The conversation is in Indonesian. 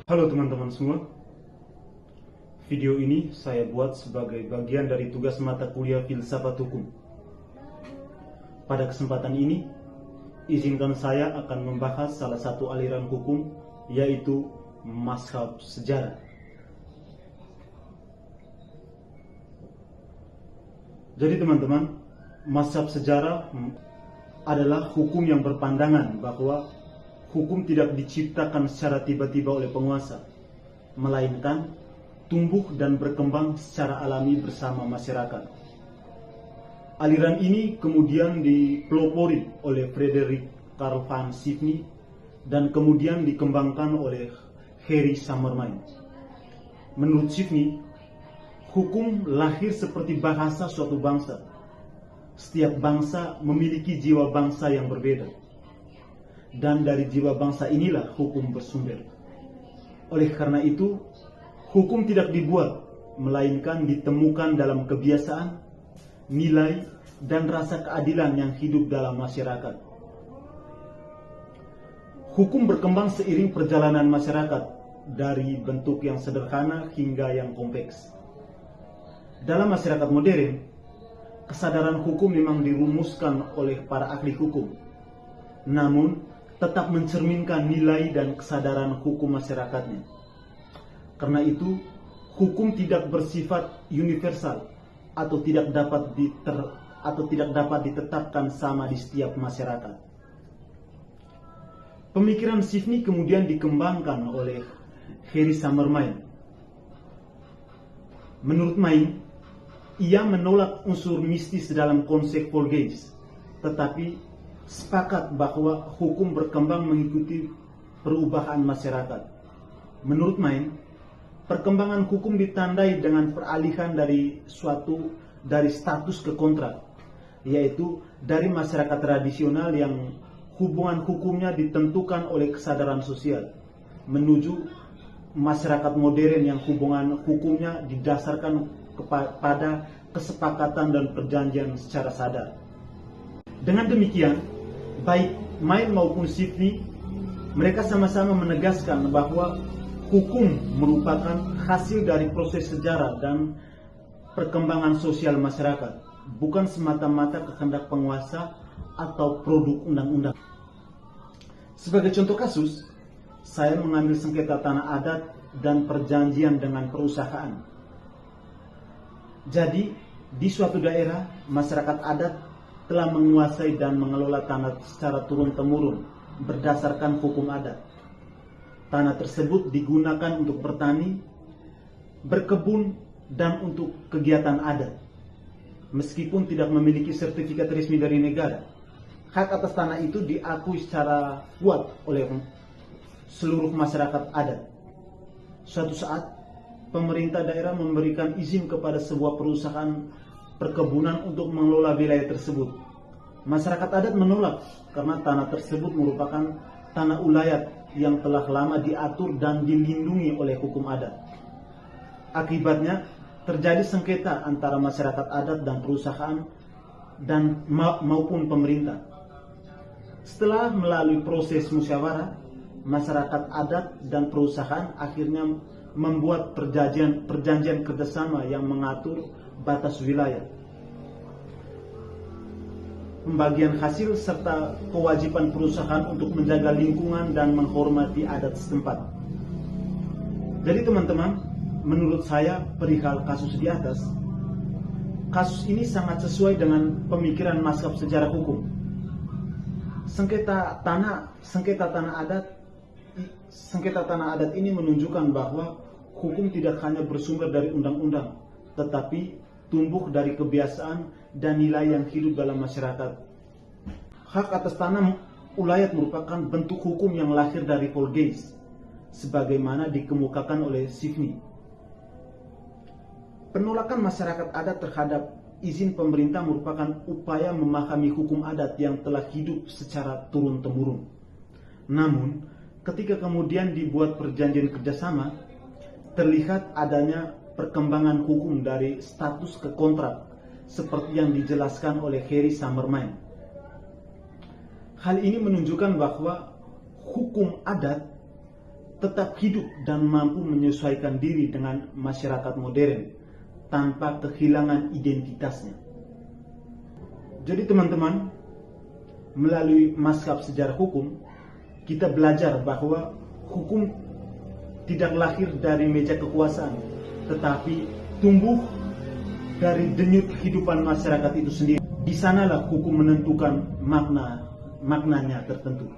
Halo teman-teman semua, video ini saya buat sebagai bagian dari tugas mata kuliah Filsafat Hukum. Pada kesempatan ini, izinkan saya akan membahas salah satu aliran hukum, yaitu mazhab sejarah. Jadi teman-teman, mazhab sejarah adalah hukum yang berpandangan bahwa hukum tidak diciptakan secara tiba-tiba oleh penguasa, melainkan tumbuh dan berkembang secara alami bersama masyarakat. Aliran ini kemudian dipelopori oleh Frederik Karl van Sydney dan kemudian dikembangkan oleh Harry Summerman. Menurut Sydney, hukum lahir seperti bahasa suatu bangsa. Setiap bangsa memiliki jiwa bangsa yang berbeda. Dan dari jiwa bangsa inilah hukum bersumber. Oleh karena itu, hukum tidak dibuat, melainkan ditemukan dalam kebiasaan, nilai, dan rasa keadilan yang hidup dalam masyarakat. Hukum berkembang seiring perjalanan masyarakat, dari bentuk yang sederhana hingga yang kompleks. Dalam masyarakat modern, kesadaran hukum memang dirumuskan oleh para ahli hukum, namun tetap mencerminkan nilai dan kesadaran hukum masyarakatnya. Karena itu, hukum tidak bersifat universal atau tidak dapat ditetapkan sama di setiap masyarakat. Pemikiran Sydney kemudian dikembangkan oleh Harry Summerman. Menurut Main, ia menolak unsur mistis dalam konsep Volgeis, tetapi sepakat bahwa hukum berkembang mengikuti perubahan masyarakat. Menurut Main, perkembangan hukum ditandai dengan peralihan dari status ke kontrak, yaitu dari masyarakat tradisional yang hubungan hukumnya ditentukan oleh kesadaran sosial, menuju masyarakat modern yang hubungan hukumnya didasarkan kepada kesepakatan dan perjanjian secara sadar. Dengan demikian, baik Main maupun Sydney, mereka sama-sama menegaskan bahwa hukum merupakan hasil dari proses sejarah dan perkembangan sosial masyarakat, bukan semata-mata kehendak penguasa atau produk undang-undang. Sebagai contoh kasus, saya mengambil sengketa tanah adat dan perjanjian dengan perusahaan. Jadi, di suatu daerah, masyarakat adat telah menguasai dan mengelola tanah secara turun-temurun berdasarkan hukum adat. Tanah tersebut digunakan untuk bertani, berkebun, dan untuk kegiatan adat. Meskipun tidak memiliki sertifikat resmi dari negara, hak atas tanah itu diakui secara kuat oleh seluruh masyarakat adat. Suatu saat, pemerintah daerah memberikan izin kepada sebuah perusahaan perkebunan untuk mengelola wilayah tersebut. Masyarakat adat menolak karena tanah tersebut merupakan tanah ulayat yang telah lama diatur dan dilindungi oleh hukum adat. Akibatnya terjadi sengketa antara masyarakat adat dan perusahaan dan maupun pemerintah. Setelah melalui proses musyawarah, masyarakat adat dan perusahaan akhirnya membuat perjanjian kerjasama yang mengatur batas wilayah, pembagian hasil, serta kewajiban perusahaan untuk menjaga lingkungan dan menghormati adat setempat. Jadi teman-teman, menurut saya perihal kasus di atas, kasus ini sangat sesuai dengan pemikiran mazhab sejarah hukum. Sengketa tanah adat ini menunjukkan bahwa hukum tidak hanya bersumber dari undang-undang, tetapi tumbuh dari kebiasaan dan nilai yang hidup dalam masyarakat. Hak atas tanah ulayat merupakan bentuk hukum yang lahir dari Volgeis, sebagaimana dikemukakan oleh Sydney. Penolakan masyarakat adat terhadap izin pemerintah merupakan upaya memahami hukum adat yang telah hidup secara turun-temurun. Namun, ketika kemudian dibuat perjanjian kerjasama, terlihat adanya perkembangan hukum dari status ke kontrak, seperti yang dijelaskan oleh Harry Summerman. Hal ini menunjukkan bahwa hukum adat tetap hidup dan mampu menyesuaikan diri dengan masyarakat modern tanpa kehilangan identitasnya. Jadi teman-teman, melalui mazhab sejarah hukum, kita belajar bahwa hukum tidak lahir dari meja kekuasaan, tetapi tumbuh dari denyut kehidupan masyarakat itu sendiri. Di sanalah hukum menentukan maknanya tertentu.